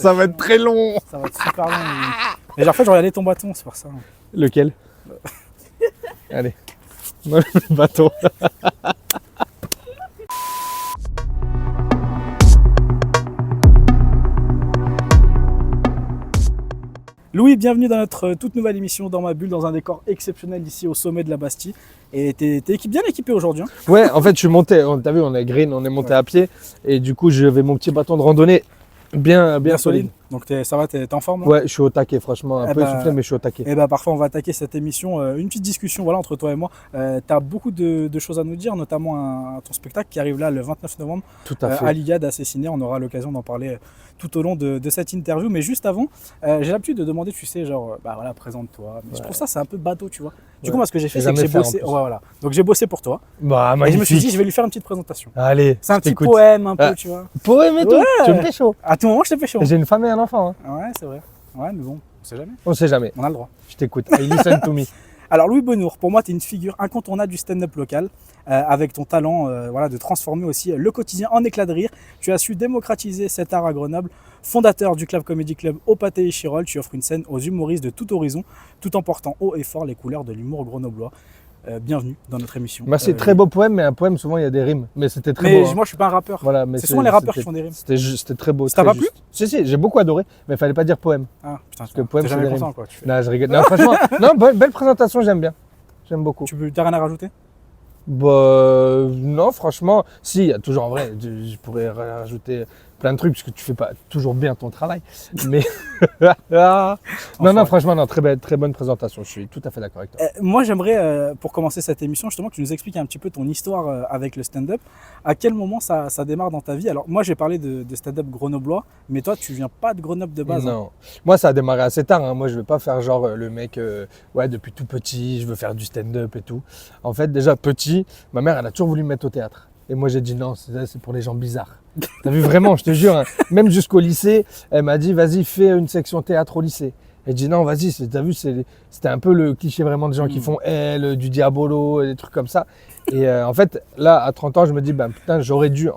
Ça va être très long. Ça va être super long. Mais en fait, j'ai regardé ton bâton, c'est pour ça. Lequel? Allez. Moi, le bâton. Louis, bienvenue dans notre toute nouvelle émission Dans ma bulle, dans un décor exceptionnel ici au sommet de la Bastille. Et t'es bien équipé aujourd'hui. Hein. Ouais, en fait, je suis monté. T'as vu, on est green, on est monté à pied. Et du coup, j'avais mon petit bâton de randonnée bien solide. Donc ça va, t'es en forme? Ouais, je suis au taquet, franchement. Un peu essoufflé, mais je suis au taquet. Et parfois, on va attaquer cette émission. Une petite discussion voilà, entre toi et moi. T'as beaucoup de choses à nous dire, notamment ton spectacle qui arrive là le 29 novembre. Tout à fait. À l'IGAD, à Cessiné. On aura l'occasion d'en parler tout au long de cette interview. Mais juste avant, j'ai l'habitude de demander, tu sais, genre, voilà, présente-toi. Mais je trouve ça, c'est un peu bateau, tu vois. Du coup, moi, ce que j'ai fait, c'est que j'ai bossé. Ouais, voilà. Donc, j'ai bossé pour toi. Bah, et je me suis dit, je vais lui faire une petite présentation. Allez. C'est un petit poème, un peu, tu vois. Poème et tout. Ouais. Tu me fais chaud. À tout moment, je te fais chaud. J'ai une femme et un enfant. Hein. Ouais, c'est vrai. Ouais, mais bon, on sait jamais. On sait jamais. On a le droit. Je t'écoute. I listen to me. Alors Louis Bonnour, pour moi, tu es une figure incontournable du stand-up local, avec ton talent voilà, de transformer aussi le quotidien en éclat de rire. Tu as su démocratiser cet art à Grenoble, fondateur du Club Comedy Club au Pâté et Chirol. Tu offres une scène aux humoristes de tout horizon, tout en portant haut et fort les couleurs de l'humour grenoblois. Bienvenue dans notre émission. Merci, très beau poème, mais un poème, souvent, il y a des rimes. Mais c'était très beau. Mais moi, je suis pas un rappeur. Voilà, c'est souvent les rappeurs qui font des rimes. C'était très beau. Ça t'a pas plu? Si, j'ai beaucoup adoré, mais il fallait pas dire poème. Ah, putain, parce que poème, c'est jamais content, quoi. Non, je rigole. Non, franchement, non, belle présentation, j'aime bien. J'aime beaucoup. T'as rien à rajouter? Bah, non, franchement, si, il y a toujours, en vrai, je pourrais rajouter plein de trucs, parce que tu fais pas toujours bien ton travail. Mais, non, franchement, non, très bonne présentation, je suis tout à fait d'accord avec toi. Moi, j'aimerais, pour commencer cette émission, justement, que tu nous expliques un petit peu ton histoire avec le stand-up. À quel moment ça démarre dans ta vie? Alors, moi, j'ai parlé de stand-up grenoblois, mais toi, tu viens pas de Grenoble de base. Non, moi, ça a démarré assez tard. Hein. Moi, je vais pas faire genre le mec, ouais, depuis tout petit, je veux faire du stand-up et tout. En fait, déjà petit, ma mère, elle a toujours voulu me mettre au théâtre. Et moi, j'ai dit non, c'est pour les gens bizarres. T'as vu vraiment, je te jure, hein, même jusqu'au lycée, elle m'a dit vas-y, fais une section théâtre au lycée. Et j'ai dit non, vas-y, t'as vu, c'était un peu le cliché vraiment des gens qui font elle, du diabolo, et des trucs comme ça. Et en fait, là, à 30 ans, je me dis, putain, j'aurais dû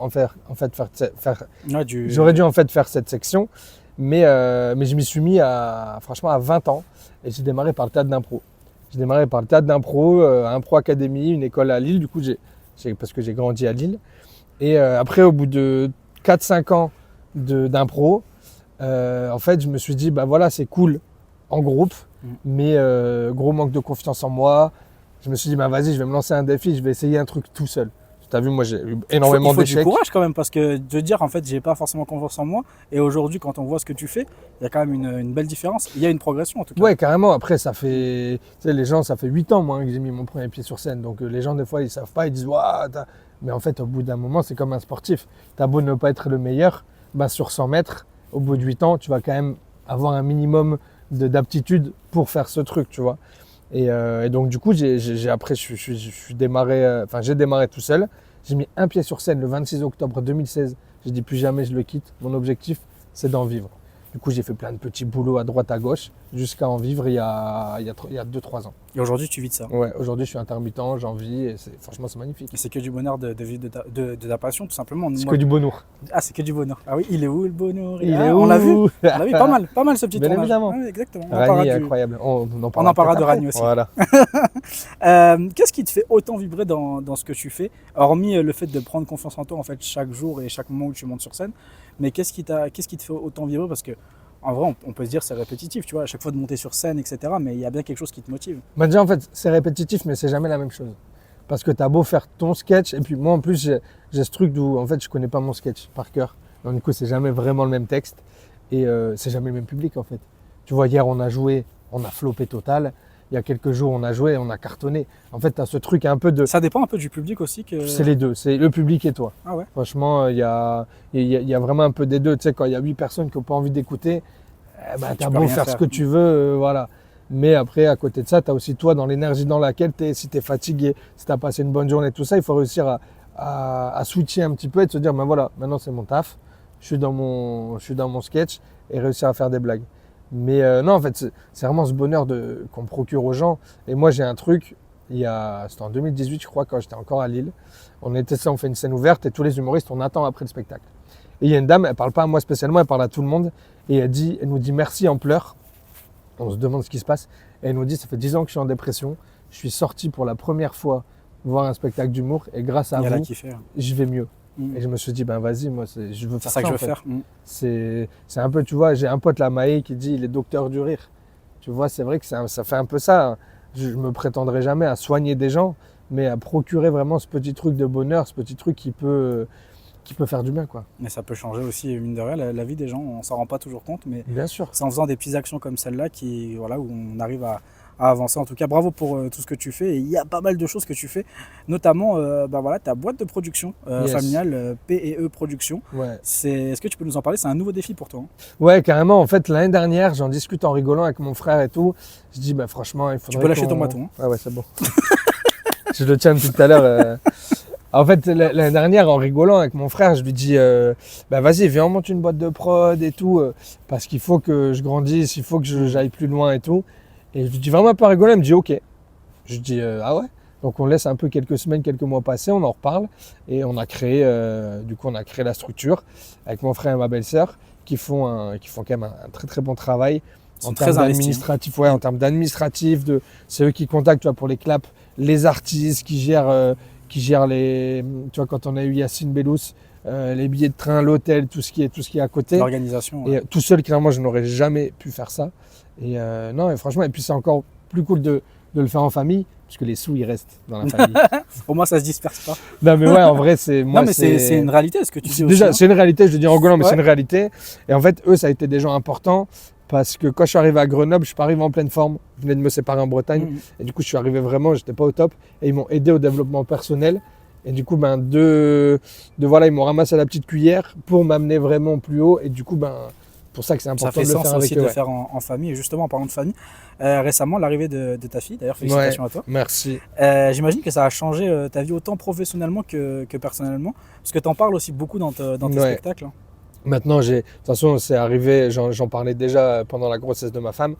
j'aurais dû en fait faire cette section. Mais je m'y suis mis franchement à 20 ans et j'ai démarré par le théâtre d'impro. J'ai démarré par le théâtre d'impro, Impro Academy, une école à Lille, du coup, parce que j'ai grandi à Lille. Et après, au bout de 4-5 ans d'impro, en fait, je me suis dit, voilà, c'est cool en groupe, mais gros manque de confiance en moi. Je me suis dit, vas-y, je vais me lancer un défi, je vais essayer un truc tout seul. Tu as vu, moi, j'ai eu énormément d'échecs. Il faut du courage quand même, parce que de dire, en fait, j'ai pas forcément confiance en moi. Et aujourd'hui, quand on voit ce que tu fais, il y a quand même une belle différence. Il y a une progression, en tout cas. Ouais, carrément. Après, ça fait, tu sais, les gens, ça fait 8 ans, moi, que j'ai mis mon premier pied sur scène. Donc, les gens, des fois, ils savent pas, ils disent, mais en fait, au bout d'un moment, c'est comme un sportif. T'as beau ne pas être le meilleur, sur 100 mètres, au bout de 8 ans, tu vas quand même avoir un minimum d'aptitude pour faire ce truc, tu vois. Et donc, du coup, j'ai démarré tout seul. J'ai mis un pied sur scène le 26 octobre 2016. J'ai dit plus jamais je le quitte. Mon objectif, c'est d'en vivre. Du coup, j'ai fait plein de petits boulots à droite, à gauche, jusqu'à en vivre il y a 2-3 ans. Et aujourd'hui, tu vis de ça? Ouais, aujourd'hui, je suis intermittent, j'en vis et franchement, c'est magnifique. Et c'est que du bonheur de vivre de ta passion, tout simplement. C'est que du bonheur. Ah, c'est que du bonheur. Ah oui, il est où le bonheur? Il est où? On l'a vu. On l'a vu pas mal ce petit Bien tournage. évidemment. Ouais, exactement. Ragny est incroyable. On en parlera de Ragny aussi. Voilà. Qu'est-ce qui te fait autant vibrer dans ce que tu fais, hormis le fait de prendre confiance en toi en fait chaque jour et chaque moment où tu montes sur scène, mais qu'est-ce qui te fait autant vibrer? Parce que en vrai, on peut se dire c'est répétitif, tu vois, à chaque fois de monter sur scène, etc. Mais il y a bien quelque chose qui te motive. Déjà, en fait, c'est répétitif, mais c'est jamais la même chose. Parce que tu as beau faire ton sketch, et puis moi, en plus, j'ai ce truc d'où, en fait, je connais pas mon sketch par cœur. Donc, du coup, c'est jamais vraiment le même texte. Et c'est jamais le même public, en fait. Tu vois, hier, on a joué, on a floppé total. Il y a quelques jours, on a joué, on a cartonné. En fait, tu as ce truc un peu de... Ça dépend un peu du public aussi que... C'est les deux, c'est le public et toi. Ah ouais. Franchement, il y a vraiment un peu des deux. Tu sais, quand il y a 8 personnes qui n'ont pas envie d'écouter, tu as beau faire ce que tu veux, voilà. Mais après, à côté de ça, tu as aussi toi dans l'énergie dans laquelle tu es. Si tu es fatigué, si tu as passé une bonne journée, tout ça, il faut réussir à switcher un petit peu et te dire, voilà, maintenant c'est mon taf, je suis dans mon sketch et réussir à faire des blagues. Mais non, en fait, c'est vraiment ce bonheur qu'on me procure aux gens. Et moi, j'ai un truc, c'était en 2018, je crois, quand j'étais encore à Lille. On fait une scène ouverte et tous les humoristes, on attend après le spectacle. Et il y a une dame, elle parle pas à moi spécialement, elle parle à tout le monde. Et elle nous dit merci en pleurs. On se demande ce qui se passe. Et elle nous dit, ça fait 10 ans que je suis en dépression. Je suis sorti pour la première fois voir un spectacle d'humour. Et grâce à vous, je vais mieux. Et je me suis dit, ben vas-y, moi, je veux faire ça. C'est ça que je veux faire. C'est un peu, tu vois, j'ai un pote là, Maë, qui dit, il est docteur du rire. Tu vois, c'est vrai que ça fait un peu ça. Je me prétendrai jamais à soigner des gens, mais à procurer vraiment ce petit truc de bonheur, ce petit truc qui peut faire du bien, quoi. Mais ça peut changer aussi, mine de rien, la vie des gens. On s'en rend pas toujours compte, mais bien sûr, c'est en faisant des petites actions comme celle-là où on arrive à avancer. En tout cas, bravo pour tout ce que tu fais. Et il y a pas mal de choses que tu fais, notamment ta boîte de production familiale, P&E Production. Ouais. Est-ce que tu peux nous en parler? C'est un nouveau défi pour toi, hein? Ouais, carrément. En fait, l'année dernière, j'en discute en rigolant avec mon frère et tout. Je dis, bah, franchement, il faudrait. Tu peux lâcher ton bâton, hein. Ouais, c'est bon. Je le tiens depuis tout à l'heure. En fait, l'année dernière, en rigolant avec mon frère, je lui dis bah vas-y, viens, on monte une boîte de prod et tout, parce qu'il faut que je grandisse, il faut que j'aille plus loin et tout. Et je lui dis vraiment un peu rigolant, il me dit ok. Je dis ah ouais. Donc on laisse un peu quelques semaines, quelques mois passer, on en reparle et on a créé la structure avec mon frère et ma belle-sœur qui font quand même un très très bon travail en termes d'administratif. Ouais, en termes d'administratif, c'est eux qui contactent, tu vois, pour les claps, les artistes qui gèrent les, tu vois, quand on a eu Yacine Bellous, les billets de train, l'hôtel, tout ce qui est à côté. L'organisation. Ouais. Et tout seul, clairement, je n'aurais jamais pu faire ça. Et non, et franchement, et puis c'est encore plus cool de le faire en famille, parce que les sous, ils restent dans la famille. Pour moi, ça se disperse pas. Non, mais ouais, en vrai, c'est moi. Non, mais c'est une réalité, ce que tu dis. Déjà, aussi, c'est une réalité, je le dis en rigolant, mais c'est une réalité. Et en fait, eux, ça a été des gens importants. Parce que quand je suis arrivé à Grenoble, je suis pas arrivé en pleine forme. Je venais de me séparer en Bretagne. Et du coup, je suis arrivé vraiment, j'étais pas au top. Et ils m'ont aidé au développement personnel. Et du coup, voilà, ils m'ont ramassé la petite cuillère pour m'amener vraiment plus haut. Et du coup, pour ça que c'est important de le faire avec eux. Ça fait sens aussi de le faire en famille. Et justement, en parlant de famille, récemment, l'arrivée de ta fille, d'ailleurs, félicitations à toi. Merci. J'imagine que ça a changé ta vie autant professionnellement que personnellement. Parce que tu en parles aussi beaucoup dans tes spectacles. Maintenant, de toute façon, c'est arrivé, j'en parlais déjà pendant la grossesse de ma femme.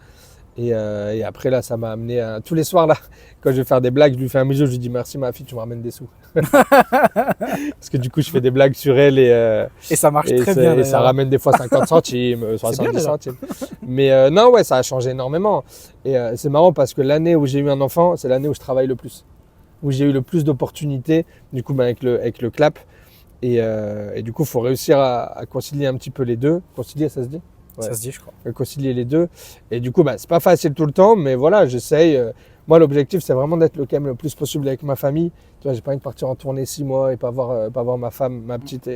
Et après, là, ça m'a amené à... Tous les soirs, là, quand je vais faire des blagues, je lui fais un bisou, je lui dis merci ma fille, tu me ramènes des sous. Parce que du coup, je fais des blagues sur elle et ça marche très bien. Et ça ramène des fois 50 centimes, 70 centimes. Mais non, ouais, ça a changé énormément. Et c'est marrant parce que l'année où j'ai eu un enfant, c'est l'année où je travaille le plus. Où j'ai eu le plus d'opportunités, du coup, avec le clap. Et du coup, il faut réussir à concilier un petit peu les deux. Concilier, ça se dit? Ouais. Ça se dit, je crois. Concilier les deux. Et du coup, c'est pas facile tout le temps, mais voilà, j'essaye. Moi, l'objectif, c'est vraiment d'être quand même le plus possible avec ma famille. Tu vois, j'ai pas envie de partir en tournée 6 mois et pas voir ma femme, ma petite,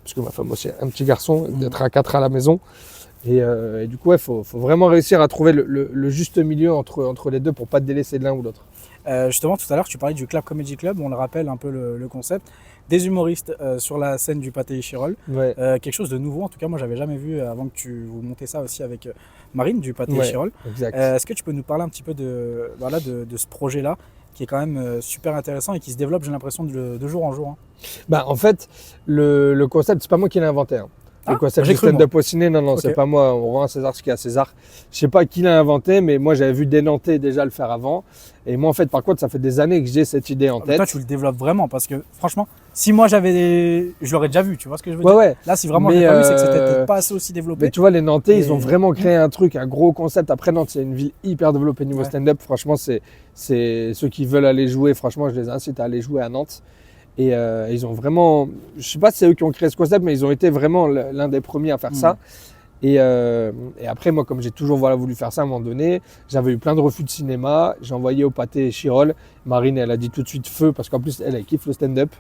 parce que ma femme aussi a un petit garçon, d'être à 4 à la maison. Et du coup, il faut vraiment réussir à trouver le juste milieu entre les deux pour pas te délaisser de l'un ou l'autre. Justement, tout à l'heure, tu parlais du Clap Comedy Club. On le rappelle un peu le concept. Des humoristes sur la scène du Pâté Chirol. Ouais. Quelque chose de nouveau. En tout cas, moi, j'avais jamais vu avant que vous montez ça aussi avec Marine du Pâté Chirol. Est-ce que tu peux nous parler un petit peu de ce projet-là qui est quand même super intéressant et qui se développe, j'ai l'impression, de jour en jour, hein. En fait, le concept, c'est pas moi qui l'ai inventé. Hein. Le concept du stand-up au ciné, non, okay. C'est pas moi. On rend à César ce qu'il y a à César. Je sais pas qui l'a inventé, mais moi, j'avais vu des Nantais déjà le faire avant. Et moi, en fait, par contre, ça fait des années que j'ai cette idée en tête. Toi, tu le développes vraiment parce que, franchement, si moi je l'aurais déjà vu, tu vois ce que je veux dire? Ouais. Là, si vraiment je l'ai pas vu, c'est que c'était peut-être pas assez aussi développé. Mais tu vois, les Nantais, ils ont vraiment créé un truc, un gros concept. Après, Nantes, c'est une ville hyper développée niveau stand-up. Franchement, c'est ceux qui veulent aller jouer. Franchement, je les incite à aller jouer à Nantes. Et ils ont vraiment, je sais pas si c'est eux qui ont créé ce concept, mais ils ont été vraiment l'un des premiers à faire ça. Et après, moi, comme j'ai toujours voulu faire ça à un moment donné, j'avais eu plein de refus de cinéma. J'ai envoyé au Pâté Chirol. Marine, elle a dit tout de suite feu parce qu'en plus, elle kiffe le stand-up.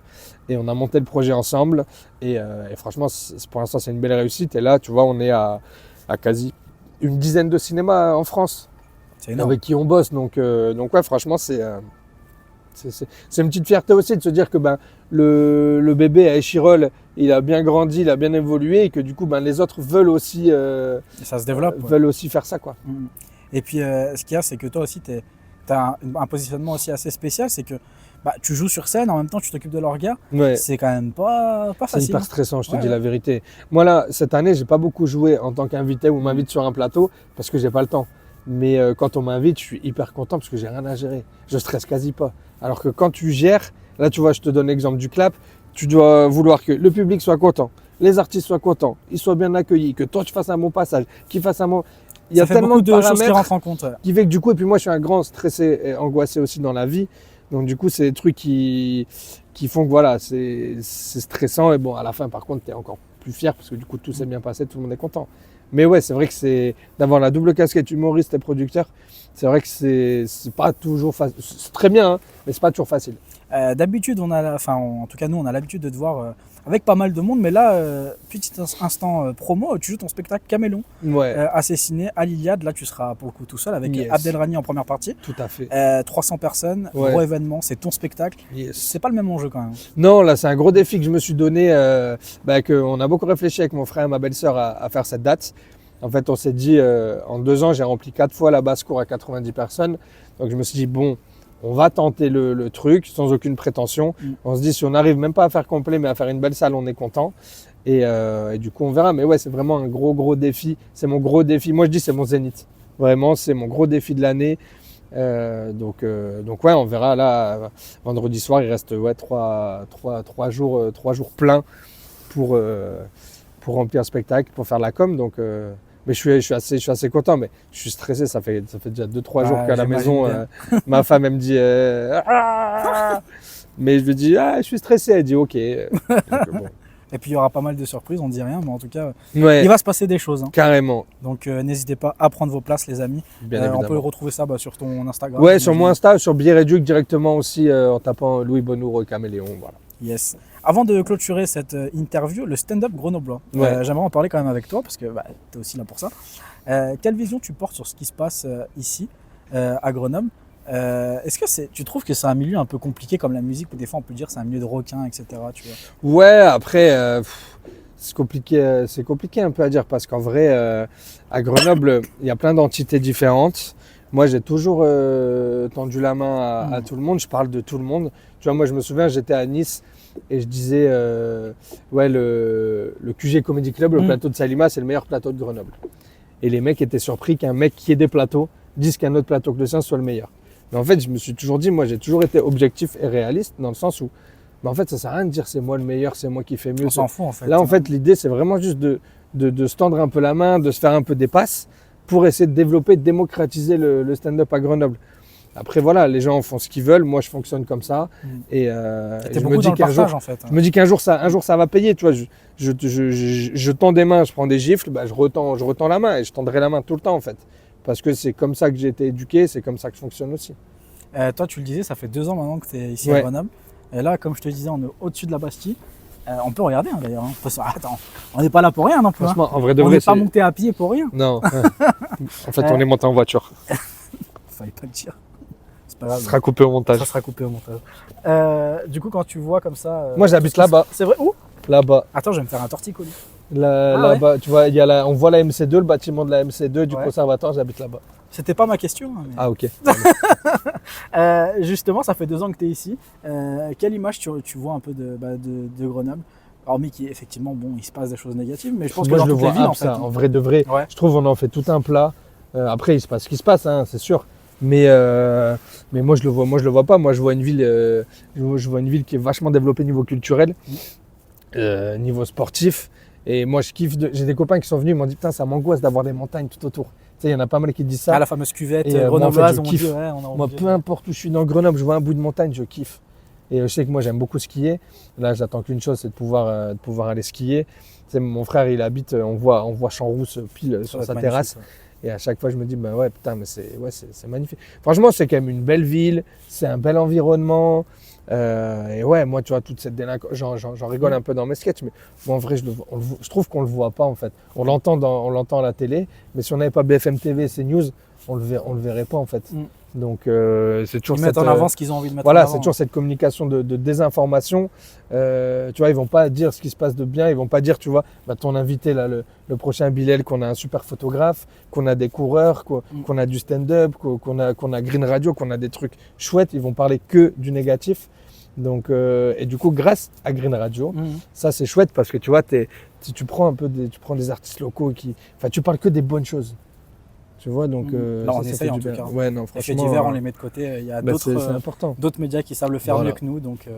Et on a monté le projet ensemble. Et franchement, pour l'instant, c'est une belle réussite. Et là, tu vois, on est à quasi une dizaine de cinémas en France. C'est énorme. Avec qui on bosse. Donc ouais, franchement, c'est une petite fierté aussi de se dire que le bébé à Échirol, il a bien grandi, il a bien évolué et que du coup les autres veulent aussi, ça se développe, veulent aussi faire ça, quoi. Et puis ce qu'il y a, c'est que toi aussi tu as un positionnement aussi assez spécial, c'est que tu joues sur scène, en même temps tu t'occupes de leur gars. Ouais. C'est quand même pas facile. C'est hyper stressant, je te dis la vérité. Moi là, cette année, j'ai pas beaucoup joué en tant qu'invité ou on m'invite sur un plateau parce que j'ai pas le temps. Mais quand on m'invite, je suis hyper content parce que j'ai rien à gérer. Je stresse quasi pas. Alors que quand tu gères, là tu vois, je te donne l'exemple du clap, tu dois vouloir que le public soit content, les artistes soient contents, ils soient bien accueillis, que toi tu fasses un bon passage, qu'ils fassent un bon. Il y a Ça fait tellement beaucoup de de choses qui paramètres rentrent en compte. Ouais. qui fait que du coup, et puis moi je suis un grand stressé et angoissé aussi dans la vie. Donc du coup, c'est des trucs qui font que voilà, c'est stressant. Et bon, à la fin, par contre, tu es encore plus fier parce que du coup, tout s'est bien passé, tout le monde est content. Mais ouais, c'est vrai que c'est d'avoir la double casquette humoriste et producteur, c'est vrai que c'est pas toujours facile. C'est très bien, hein, mais c'est pas toujours facile. D'habitude, en tout cas nous, on a l'habitude de te voir avec pas mal de monde, mais là, petit instant promo, tu joues ton spectacle Caméléon, Ouais, assassiné à l'Iliade. Là, tu seras pour le coup tout seul avec Yes. Abdelrani en première partie. tout à fait. 300 personnes, Ouais. gros événement, c'est ton spectacle. Yes. C'est pas le même enjeu quand même. Non, là, c'est un gros défi que je me suis donné. On a beaucoup réfléchi avec mon frère et ma belle-sœur à faire cette date. En fait, on s'est dit, en 2 ans, j'ai rempli 4 fois la basse-cour à 90 personnes. Donc, je me suis dit, bon, on va tenter le truc sans aucune prétention. On se dit, si on n'arrive même pas à faire complet, mais à faire une belle salle, on est content. Et du coup, on verra. Mais ouais, c'est vraiment un gros défi. C'est mon gros défi. Moi, je dis, c'est mon zénith. Vraiment, c'est mon gros défi de l'année. Donc ouais, on verra là. Vendredi soir, il reste 3 jours pleins pour remplir le spectacle, pour faire la com. Donc, mais je suis assez content. Mais je suis stressé. Ça fait déjà 2-3 jours qu'à la maison, ma femme elle me dit. Mais je lui dis je suis stressé. Elle dit ok. Donc, bon. Et puis il y aura pas mal de surprises, on dit rien, mais en tout cas, Ouais, il va se passer des choses. Hein. carrément. Donc n'hésitez pas à prendre vos places, les amis. Bien On évidemment. peut retrouver ça sur ton Instagram. Ouais, sur mon Insta, sur Billet Réduc directement aussi en tapant Louis Bonnour Caméléon. Voilà. Yes. Avant de clôturer cette interview, le stand-up grenoblois. Ouais. J'aimerais en parler quand même avec toi parce que tu es aussi là pour ça. Quelle vision tu portes sur ce qui se passe ici, à Grenoble? Est-ce que tu trouves que c'est un milieu un peu compliqué comme la musique où des fois on peut dire c'est un milieu de requins, etc. Tu vois? Ouais, après, c'est compliqué un peu à dire parce qu'en vrai, à Grenoble, il y a plein d'entités différentes. Moi, j'ai toujours tendu la main à tout le monde. Je parle de tout le monde. Tu vois, moi, je me souviens, j'étais à Nice et je disais, le QG Comedy Club, le plateau de Salima, c'est le meilleur plateau de Grenoble. Et les mecs étaient surpris qu'un mec qui ait des plateaux dise qu'un autre plateau que le sien soit le meilleur. Mais en fait, je me suis toujours dit, moi, j'ai toujours été objectif et réaliste dans le sens où, en fait, ça sert à rien de dire c'est moi le meilleur, c'est moi qui fais mieux. On s'en fout en fait. Là, en fait, l'idée, c'est vraiment juste de se tendre un peu la main, de se faire un peu des passes pour essayer de développer, de démocratiser le stand-up à Grenoble. Après, voilà, les gens font ce qu'ils veulent. Moi, je fonctionne comme ça. Et T'es je beaucoup me dans dis le qu'un jour, partage en fait. je me dis qu'un jour, ça va payer. Tu vois, je tends des mains, je prends des gifles, je retends la main et je tendrai la main tout le temps en fait. Parce que c'est comme ça que j'ai été éduqué, c'est comme ça que je fonctionne aussi. Toi, tu le disais, ça fait 2 ans maintenant que tu es ici Ouais. à Grenoble. Et là, comme je te disais, on est au-dessus de la Bastille. On peut regarder d'ailleurs. Hein. Attends, on n'est pas là pour rien non plus. Hein. Franchement, en vrai de On vrai, n'est pas monté à pied pour rien. Non. En fait, on est monté en voiture. Fallait pas le dire. C'est pas grave. Ça sera coupé au montage. Ça sera coupé au montage. Du coup, quand tu vois comme ça. Moi, j'habite là-bas. C'est vrai? Où? Là-bas. Attends, je vais me faire un torticolis. Là-bas, tu vois, on voit la MC2, le bâtiment de la MC2 du Ouais. conservatoire, j'habite là-bas. C'était pas ma question. Hein, mais... Ah, ok. Justement, ça fait 2 ans que tu es ici. Quelle image tu vois un peu de Grenoble? Hormis qu'effectivement, bon, il se passe des choses négatives, mais je pense Moi, que je dans le toutes les vois villes, en âpre, fait. ça. En vrai de vrai, Ouais. je trouve on en fait tout un plat. Après, il se passe ce qui se passe, hein, c'est sûr. Mais moi, je le vois pas. Moi, je vois une ville, je vois une ville qui est vachement développée niveau culturel, niveau sportif. Et moi, je kiffe. J'ai des copains qui sont venus, ils m'ont dit putain, ça m'angoisse d'avoir des montagnes tout autour. Tu sais, il y en a pas mal qui disent ça. Ah, la fameuse cuvette Et, moi, en fait, grenobloise, je on dit, kiffe. ouais, on a Moi, envie de- peu importe où je suis dans Grenoble, je vois un bout de montagne, je kiffe. Et je sais que moi, j'aime beaucoup skier. Là, j'attends qu'une chose, c'est de pouvoir aller skier. Tu sais, mon frère, il habite, on voit Champs-Rousse pile sur va sa être terrasse. magnifique, Et à chaque fois, je me dis, bah ouais, putain, mais c'est magnifique. Franchement, c'est quand même une belle ville, c'est un bel environnement. Et ouais, moi, tu vois, toute cette délinquance, j'en rigole un peu dans mes sketchs, mais moi, en vrai, je trouve qu'on le voit pas, en fait. On l'entend à la télé, mais si on n'avait pas BFM TV, CNews, on le verrait pas, en fait. Mm. Donc, c'est toujours Ils mettent cette, en avant ce qu'ils ont envie de mettre voilà, en avant. c'est toujours cette communication de désinformation. Tu vois, ils vont pas dire ce qui se passe de bien. Ils vont pas dire, tu vois, bah, ton invité, là, le prochain Bilal, qu'on a un super photographe, qu'on a des coureurs, qu'on a du stand-up, qu'on a Green Radio, qu'on a des trucs chouettes. Ils vont parler que du négatif. Donc, et du coup, grâce à Green Radio, ça c'est chouette parce que tu vois, tu prends des artistes locaux tu parles que des bonnes choses. Tu vois, donc Non, on ça essaye fait en du tout bien. cas. Ouais, non, Les faits franchement, divers, on les met de côté. Il y a c'est important. d'autres médias qui savent le faire Voilà. mieux que nous, donc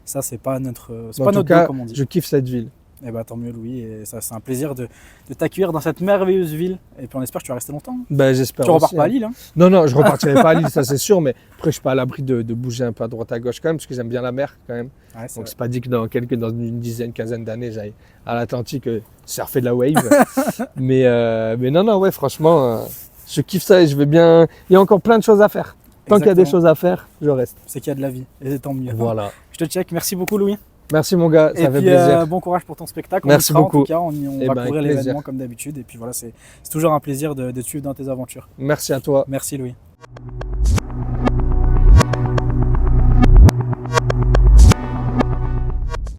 ça, c'est pas notre, c'est En pas tout notre cas, dos, comme on dit. je kiffe cette ville. Eh ben, tant mieux Louis, et ça c'est un plaisir de t'accueillir dans cette merveilleuse ville. Et puis on espère que tu vas rester longtemps. Ben, j'espère Tu repars aussi, pas à hein. Lille, hein? Non, non, je repartirai pas à Lille, ça c'est sûr, mais après je suis pas à l'abri de bouger un peu à droite à gauche quand même, parce que j'aime bien la mer quand même. Ouais, c'est Donc vrai. c'est pas dit que dans une dizaine, quinzaine d'années, j'aille à l'Atlantique surfer de la wave. mais non, non, ouais, franchement, je kiffe ça et je vais bien. Il y a encore plein de choses à faire. Tant qu'il y a des Exactement. choses à faire, je reste. C'est qu'il y a de la vie, et tant mieux. Voilà. Je te check, merci beaucoup Louis. Merci mon gars, Et ça fait puis plaisir. bon courage pour ton spectacle. Merci on y sera, beaucoup. En tout cas, on Eh va ben, couvrir avec plaisir. l'événement comme d'habitude. Et puis voilà, c'est toujours un plaisir de te suivre dans tes aventures. Merci à toi. Merci Louis.